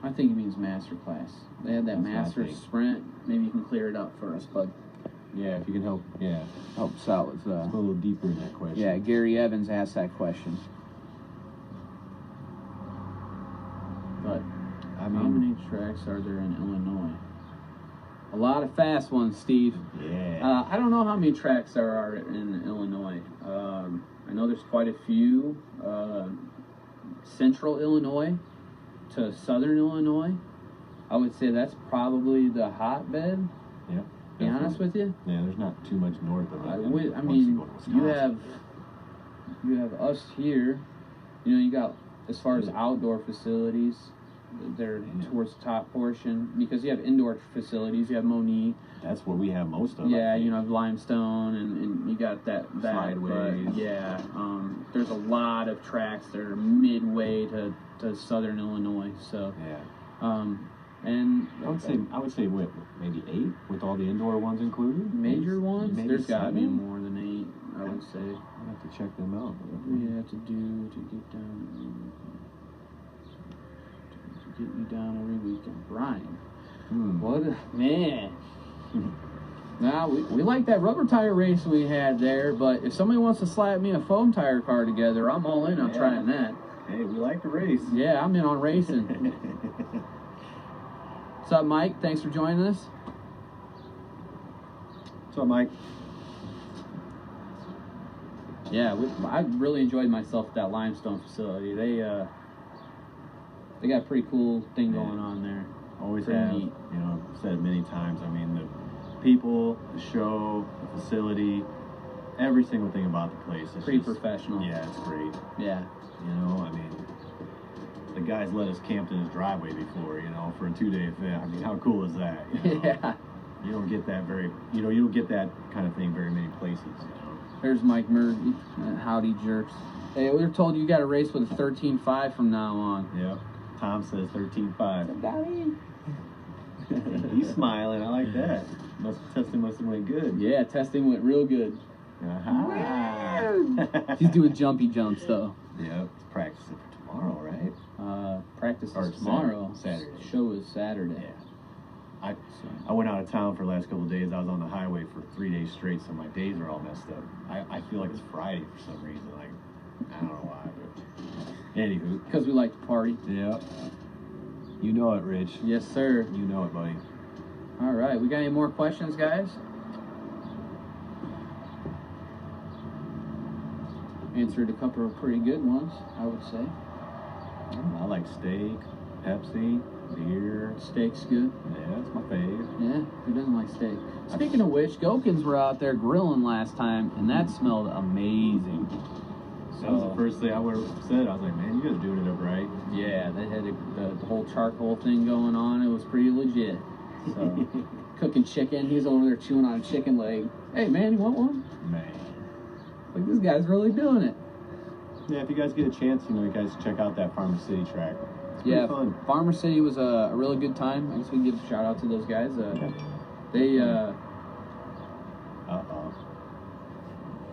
S1: I think he means master class. They had that
S2: That's what I
S1: master
S2: think.
S1: sprint. Maybe you can clear it up for us, bud.
S2: Yeah, if you can help. Yeah,
S1: help us out with.
S2: let's go a little deeper in that question.
S1: Yeah, Gary Evans asked that question. But
S2: I
S1: how
S2: mean,
S1: many tracks are there in Illinois? A lot of fast ones, Steve.
S2: yeah.
S1: I don't know how many tracks there are in Illinois. I know there's quite a few. Central Illinois to southern Illinois, I would say that's probably the hotbed.
S2: Yeah.
S1: Be honest with you.
S2: Yeah, there's not too much north of it.
S1: I
S2: once
S1: mean,
S2: you go to Wisconsin.
S1: you have us here. You know, you got as far as outdoor facilities, they're towards the top portion because you have indoor facilities. You have Monique.
S2: That's where we have most of it.
S1: Yeah, you know, limestone, and you got that
S2: Sideways.
S1: But yeah, there's a lot of tracks that are midway to southern Illinois. So
S2: yeah.
S1: And
S2: I would say what, maybe 8 with all the indoor ones included.
S1: Major ones?
S2: Maybe
S1: There's got to be
S2: 7?
S1: more than 8. I would say.
S2: I'll have to check them out.
S1: What do we have to do to get down? To get you down every weekend, Brian. What a man! Now we like that rubber tire race we had there, but if somebody wants to slap me a foam tire car together, I'm all in on trying that.
S2: Hey, we like to race.
S1: Yeah, I'm in on racing. What's up, Mike? Thanks for joining us.
S2: What's up, Mike?
S1: Yeah, I really enjoyed myself at that limestone facility. They got a pretty cool thing going on there.
S2: Always
S1: Pretty
S2: have.
S1: neat.
S2: You know, I've said it many times. I mean, the people, the show, the facility, every single thing about the place is
S1: Pretty
S2: just,
S1: professional.
S2: Yeah, it's great.
S1: Yeah.
S2: You know, I mean, the guys let us camp in his driveway before, you know, for a 2-day event. I mean, how cool is that? You know?
S1: Yeah.
S2: You don't get that you don't get that kind of thing very many places, you know.
S1: There's Mike Murphy. Howdy, Jerkz. Hey, we were told you got to race with a 13.5 from now on.
S2: Yep. Tom says 13.5.
S1: Got him.
S2: He's smiling. I like that. Testing must have went good.
S1: Yeah, testing went real good.
S2: Uh-huh.
S1: He's doing jumpy jumps, though.
S2: Yep. It's practicing for tomorrow, right?
S1: Practice
S2: Or
S1: is tomorrow.
S2: Saturday.
S1: Show is Saturday.
S2: Yeah. I went out of town for the last couple of days. I was on the highway for 3 days straight, so my days are all messed up. I feel like it's Friday for some reason. Like, I don't know why, but anywho.
S1: Because we like to party.
S2: Yeah. You know it, Rich.
S1: Yes, sir.
S2: You know it, buddy.
S1: All right. We got any more questions, guys? Answered a couple of pretty good ones, I would say.
S2: I like steak, Pepsi, beer.
S1: Steak's good.
S2: Yeah, that's my fave.
S1: Yeah, who doesn't like steak? Speaking of which, Gokins were out there grilling last time, and that smelled amazing.
S2: That was the first thing I would have said. I was like, man, you guys doing it up right.
S1: Yeah, they had the whole charcoal thing going on. It was pretty legit. So, cooking chicken. He's over there chewing on a chicken leg. Hey, man, you want one?
S2: Man.
S1: Like, this guy's really doing it.
S2: Yeah, if you guys get a chance, you know, you guys check out that Farmer City track. It's pretty fun.
S1: Farmer City was a really good time. I guess we can give a shout out to those guys. They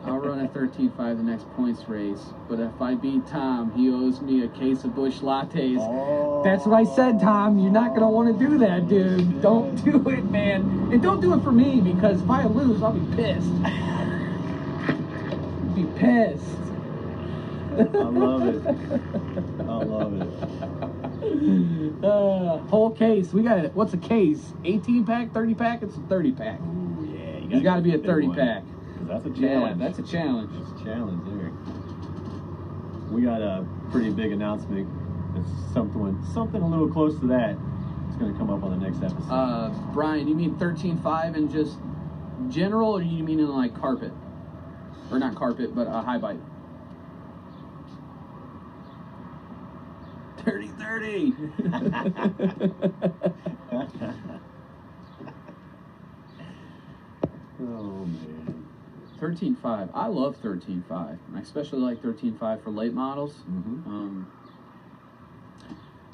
S1: I'll run a 13.5 the next points race, but if I beat Tom, he owes me a case of Busch lattes.
S2: Oh.
S1: That's what I said, Tom. You're not gonna want to do that, dude. Don't do it, man. And don't do it for me, because if I lose, I'll be pissed. Be pissed.
S2: I love it. I love it.
S1: Whole case. We got it. What's a case? 18-pack, 30-pack? It's a 30-pack.
S2: Ooh, yeah.
S1: It's got to be a 30-pack.
S2: That's a challenge.
S1: Yeah, that's a challenge.
S2: That's a challenge there. We got a pretty big announcement. It's something a little close to that. It's going to come up on the next episode.
S1: Brian, you mean 13.5 in just general, or you mean in like carpet? Or not carpet, but a high bite? 30-30.
S2: Oh, man.
S1: 13.5. I love 13.5. I especially like 13.5 for late models.
S2: Mm-hmm.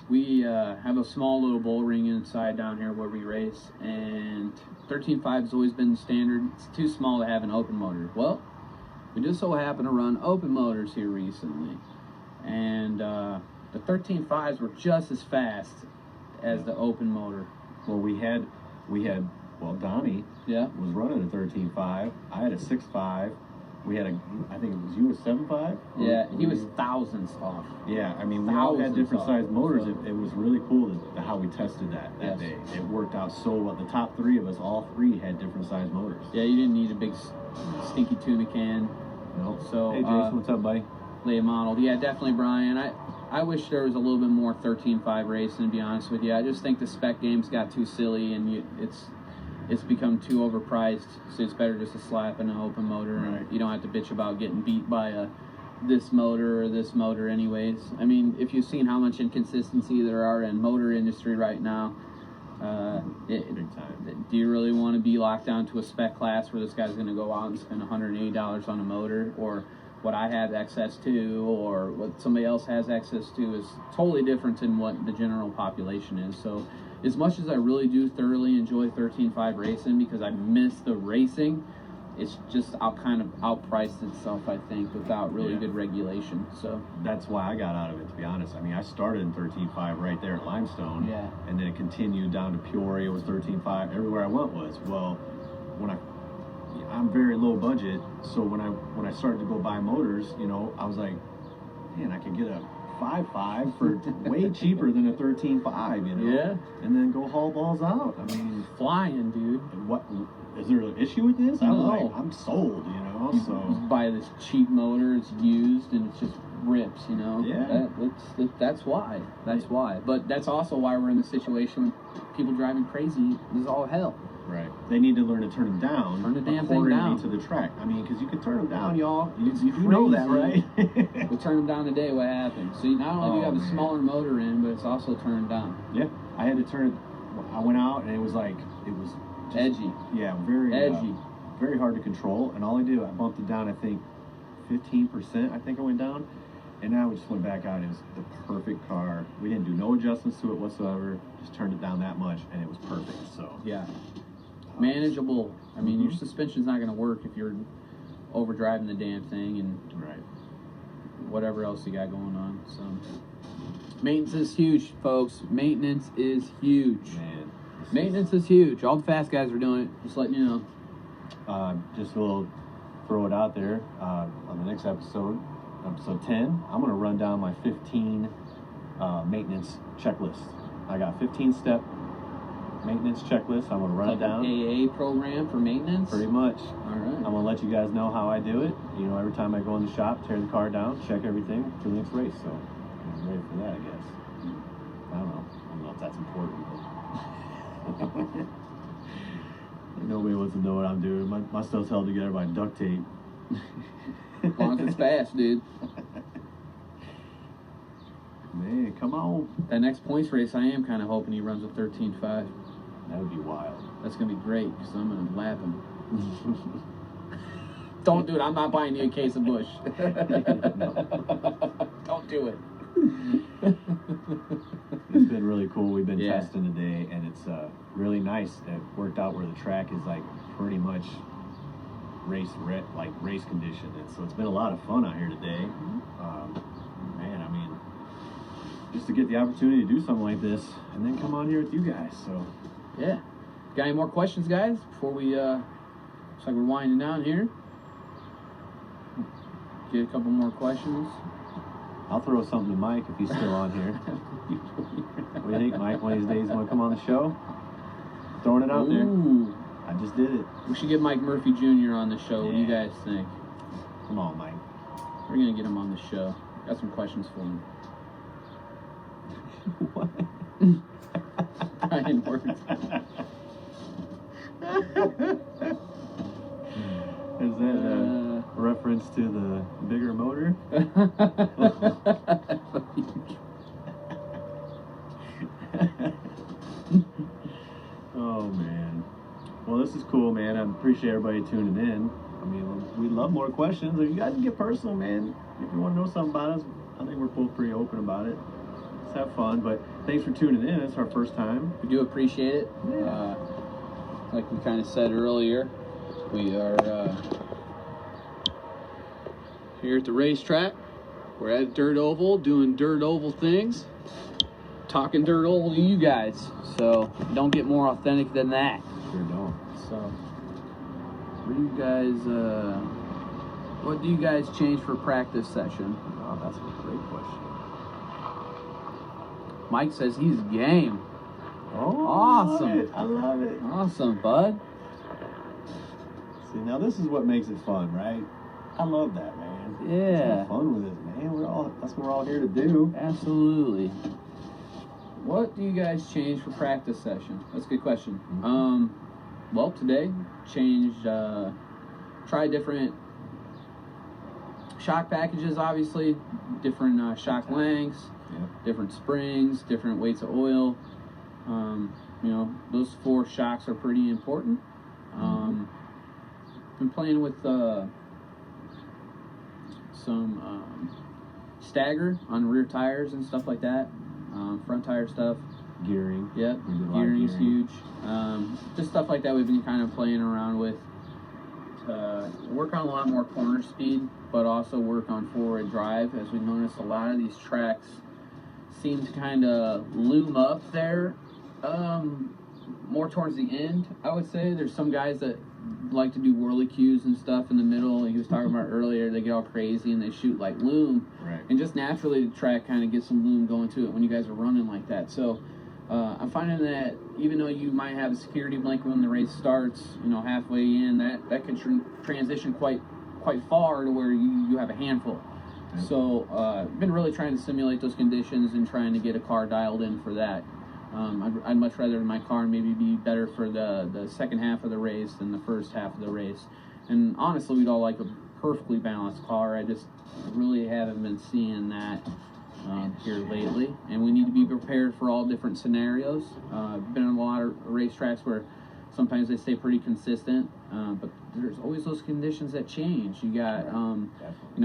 S1: We have a small little bull ring inside down here where we race, and 13.5 has always been standard. It's too small to have an open motor. Well, we just so happen to run open motors here recently, and the 13.5s were just as fast as the open motor.
S2: Well, we had Well, Donnie
S1: Yeah.
S2: was running a 13.5. I had a 6.5. We had I think it was you, a 7.5?
S1: Yeah, he was thousandths off.
S2: Yeah, I mean, we all had different
S1: Thousands
S2: size motors.
S1: so-
S2: It was really cool how we tested that
S1: Yes.
S2: day. It worked out so well. The top three of us, all three had different size motors.
S1: Yeah, you didn't need a big stinky tuna can.
S2: No.
S1: So,
S2: Hey, Jason, what's up, buddy?
S1: Lay model. Yeah, definitely, Brian. I wish there was a little bit more 13.5 racing, to be honest with you. I just think the spec games got too silly, and it's become too overpriced. So it's better just to slap in an open motor, and
S2: Right.
S1: you don't have to bitch about getting beat by this motor or this motor anyways. I mean, if you've seen how much inconsistency there are in motor industry right now,
S2: Big time.
S1: do you really want to be locked down to a spec class where this guy's going to go out and spend $180 on a motor, or what I have access to, or what somebody else has access to is totally different than what the general population is. So as much as I really do thoroughly enjoy 13.5 racing because I miss the racing, it's just outpriced itself, I think, without really good regulation. So
S2: That's why I got out of it, to be honest. I mean, I started in 13.5 right there at Limestone.
S1: Yeah.
S2: And then it continued down to Peoria. It was 13.5. Everywhere I went was. Well, I'm very low budget, so when I started to go buy motors, I was like, man, I could get a 5.5 for way cheaper than a 13.5,
S1: Yeah.
S2: and then go haul balls out. I mean,
S1: flying, dude.
S2: what is there an issue with this? I was
S1: No.
S2: like, I'm sold,
S1: You
S2: so
S1: buy this cheap motor, it's used, and it just rips,
S2: Yeah.
S1: That's why. That's why. But that's also why we're in the situation with people driving crazy. This is all hell.
S2: right. They need to learn to turn them down.
S1: Turn the damn thing
S2: accordingly
S1: down.
S2: to the track. I mean, because you can turn them down, y'all. You do know that,
S1: Crazy.
S2: right?
S1: We turn them down today, what happens? So not only do you have a
S2: man.
S1: smaller motor in, but it's also turned down.
S2: Yeah, I had to turn it. I went out and it was just,
S1: Edgy.
S2: Yeah, very
S1: Edgy.
S2: very hard to control. And all I did, I bumped it down. I think 15%. I think I went down, and now we just went back out. And it was the perfect car. We didn't do no adjustments to it whatsoever. Just turned it down that much, and it was perfect. So
S1: Yeah. Manageable. I mean, your
S2: Mhm.
S1: suspension's not going to work if you're overdriving the damn thing and
S2: right.
S1: whatever else you got going on. So maintenance is huge, folks. Maintenance is huge.
S2: Man.
S1: Maintenance is huge. All the fast guys are doing it. Just letting you know.
S2: Just a little throw it out there on the next episode 10. I'm going to run down my 15 maintenance checklist. I got 15-step maintenance checklist. I'm going to run
S1: Like
S2: it down.
S1: an AA program for maintenance.
S2: Pretty much.
S1: All right.
S2: I'm going to let you guys know how I do it. Every time I go in the shop, tear the car down, check everything for the next race. So I'm ready for that, I guess. I don't know if that's important. But nobody wants to know what I'm doing. My stuff's held together by duct tape.
S1: As long as it's fast, dude.
S2: Man, come on.
S1: That next points race, I am kind of hoping he runs a 13.5.
S2: That would be wild.
S1: That's going to be great because I'm going to lap him. Don't do it. I'm not buying you a case of Busch. Don't do it.
S2: It's been really cool. We've been
S1: Yeah.
S2: testing today, and it's really nice. It worked out where the track is pretty much race condition, and so it's been a lot of fun out here today. Man, I mean, just to get the opportunity to do something like this, and then come on here with you guys. So
S1: Yeah. Got any more questions, guys? Before we, looks like we're winding down here. Get a couple more questions.
S2: I'll throw something to Mike if he's still on here. What do you think, Mike? One of these days, you want to come on the show? Throwing it out there.
S1: Ooh.
S2: I just did it.
S1: We should get Mike Murphy Jr. on the show. What do you
S2: Yeah.
S1: guys think?
S2: Come on, Mike.
S1: We're going to get him on the show. Got some questions for him.
S2: What?
S1: Brian Worth.
S2: Is that a reference to the bigger motor? Oh, man. Well, this is cool, man. I appreciate everybody tuning in. I mean, we love more questions. If you guys can get personal, man, if you want to know something about us, I think we're both pretty open about it. Let's have fun. But thanks for tuning in. It's our first time.
S1: We do appreciate it.
S2: Yeah.
S1: Like we kind of said earlier, we are here at the racetrack. We're at Dirt Oval doing Dirt Oval things, talking Dirt Oval to you guys. So don't get more authentic than that.
S2: Sure don't.
S1: So, what do you guys change for practice session?
S2: Oh, that's a great question.
S1: Mike says he's game.
S2: Oh,
S1: Awesome.
S2: I love it.
S1: Awesome, bud.
S2: See, now this is what makes it fun, right? I love that, man.
S1: Yeah.
S2: Let's have fun with it, man. That's what we're all here to do.
S1: Absolutely. What do you guys change for practice session? That's a good question.
S2: Mm-hmm.
S1: Well, today changed. Try different shock packages. Obviously, different shock lengths, different springs, different weights of oil. Those 4 shocks are pretty important. Been playing with some stagger on rear tires and stuff like that. Front tire stuff.
S2: Gearing.
S1: Yep. Gearing's huge. Just stuff like that we've been kind of playing around with. Work on a lot more corner speed, but also work on forward drive. As we noticed, a lot of these tracks seem to kind of loom up there more towards the end, I would say. There's some guys that like to do whirly cues and stuff in the middle. He was talking about earlier, they get all crazy and they shoot like loom.
S2: Right.
S1: And just naturally the track kind of gets some loom going to it when you guys are running like that. So I'm finding that even though you might have a security blanket when the race starts, halfway in, that can transition quite far to where you have a handful.
S2: Yep.
S1: So been really trying to simulate those conditions and trying to get a car dialed in for that. I'd much rather my car maybe be better for the second half of the race than the first half of the race. And honestly, we'd all like a perfectly balanced car. I just really haven't been seeing that here lately. And we need to be prepared for all different scenarios. I've been on a lot of racetracks where sometimes they stay pretty consistent, but there's always those conditions that change. You got,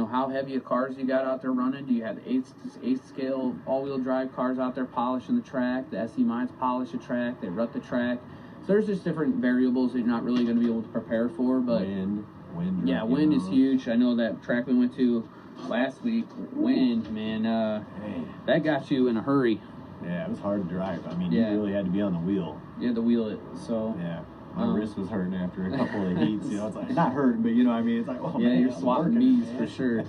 S1: how heavy of cars you got out there running. Do you have the 8th scale all-wheel drive cars out there polishing the track? The SE mines polish the track. They rut the track. So there's just different variables that you're not really going to be able to prepare for. But
S2: wind.
S1: Yeah, wind is huge. I know that track we went to last week, wind, man, that got you in a hurry.
S2: Yeah, it was hard to drive. I mean, you really had to be on the wheel.
S1: You had to wheel it, so.
S2: Yeah. My wrist was hurting after a couple of heats. It's like, not hurting, but it's like, oh, man.
S1: You're swapping knees for sure.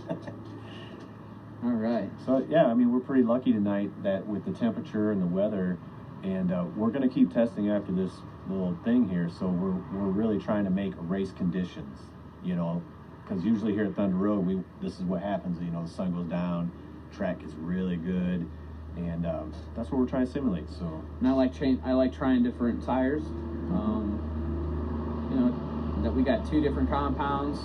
S1: All right.
S2: So, we're pretty lucky tonight that with the temperature and the weather, and we're going to keep testing after this little thing here. So we're really trying to make race conditions, because usually here at Thunder Road, this is what happens. The sun goes down, track is really good. And that's what we're trying to simulate. So,
S1: and I like trying different tires. That we got 2 different compounds.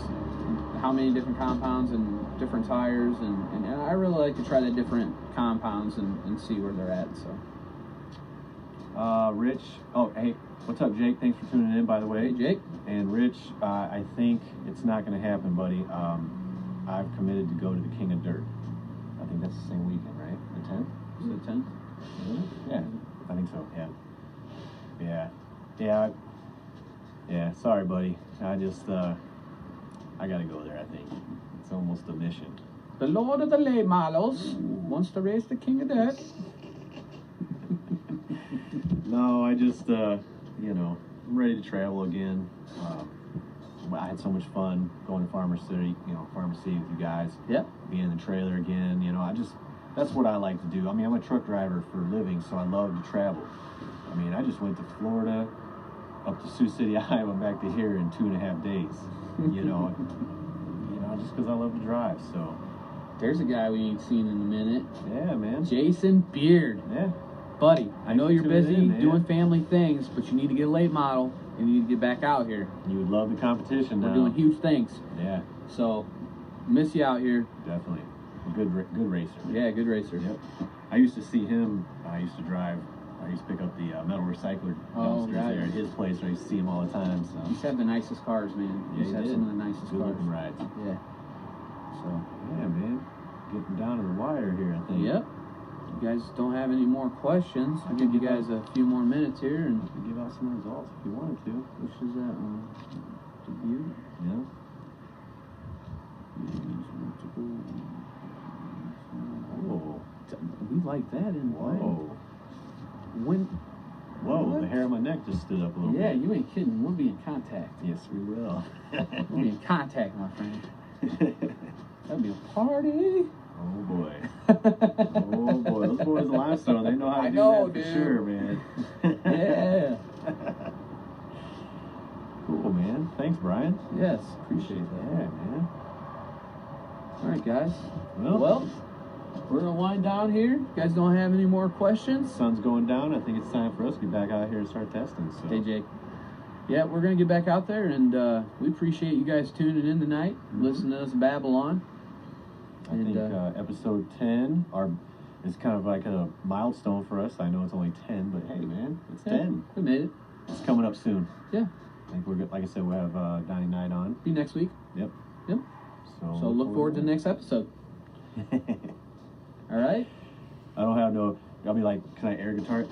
S1: How many different compounds and different tires, and I really like to try the different compounds and see where they're at. So,
S2: Rich. Oh, hey, what's up, Jake? Thanks for tuning in, by the way.
S1: Hey, Jake.
S2: And Rich, I think it's not going to happen, buddy. I've committed to go to the King of Dirt. I think that's the same weekend, right? The 10th.
S1: Is it 10?
S2: Yeah, I think so. Yeah. Sorry, buddy. I just I gotta go there. I think it's almost a mission.
S1: The Lord of the Lay Milos wants to race the King of Dirt.
S2: No, I just I'm ready to travel again. I had so much fun going to Farmer City with you guys.
S1: Yep.
S2: Being in the trailer again. That's what I like to do. I'm a truck driver for a living, so I love to travel. I just went to Florida, up to Sioux City, Iowa, back to here in 2.5 days. Just because I love to drive. So
S1: there's a guy we ain't seen in a minute.
S2: Yeah, man.
S1: Jason Beard.
S2: Yeah.
S1: Buddy, I know you're busy
S2: in,
S1: doing family things, but you need to get a late model. You need to get back out here.
S2: You would love the competition now.
S1: We're doing huge things.
S2: Yeah.
S1: So, miss you out here.
S2: Definitely. A good racer.
S1: Yeah, good racer.
S2: Yep. I used to see him. I used to pick up the metal recycler dumpsters there at his place. I used to see him all the time. So.
S1: He's had the nicest cars, man.
S2: Yeah,
S1: He's had some of the nicest
S2: good
S1: cars.
S2: looking rides.
S1: Yeah. So.
S2: Yeah, man. Getting down to the wire here, I think.
S1: Yep. You guys don't have any more questions. I'll give you guys a few more minutes here and
S2: give out some results if you wanted to.
S1: Which is that one? Debut?
S2: Yeah. Oh.
S1: We like that in
S2: Whoa.
S1: when
S2: Whoa, the hair on my neck just stood up a little
S1: Yeah,
S2: bit.
S1: you ain't kidding. We'll be in contact.
S2: Yes, we will.
S1: We'll be in contact, my friend. That'd be a party.
S2: Oh boy. Oh boy. Those boys at Limestone, they know how to do that for sure, man.
S1: Yeah.
S2: Cool, man. Thanks, Brian.
S1: Yes, appreciate that.
S2: Yeah, man.
S1: All right, guys.
S2: Well,
S1: We're gonna wind down here. You guys don't have any more questions?
S2: sun's going down. I think it's time for us to get back out here and start testing. So.
S1: Hey, Jake. Yeah, we're gonna get back out there, and we appreciate you guys tuning in tonight, listening to us babble on.
S2: I think episode 10 is kind of like a milestone for us. I know it's only 10, but hey, man, it's 10.
S1: We made it.
S2: It's coming up soon.
S1: Yeah.
S2: I think we're good. Like I said, we'll have Donnie Knight on.
S1: Be next week.
S2: Yep.
S1: Yep. So look forward to the next episode. All right.
S2: I don't have no. I'll be like, can I air guitar?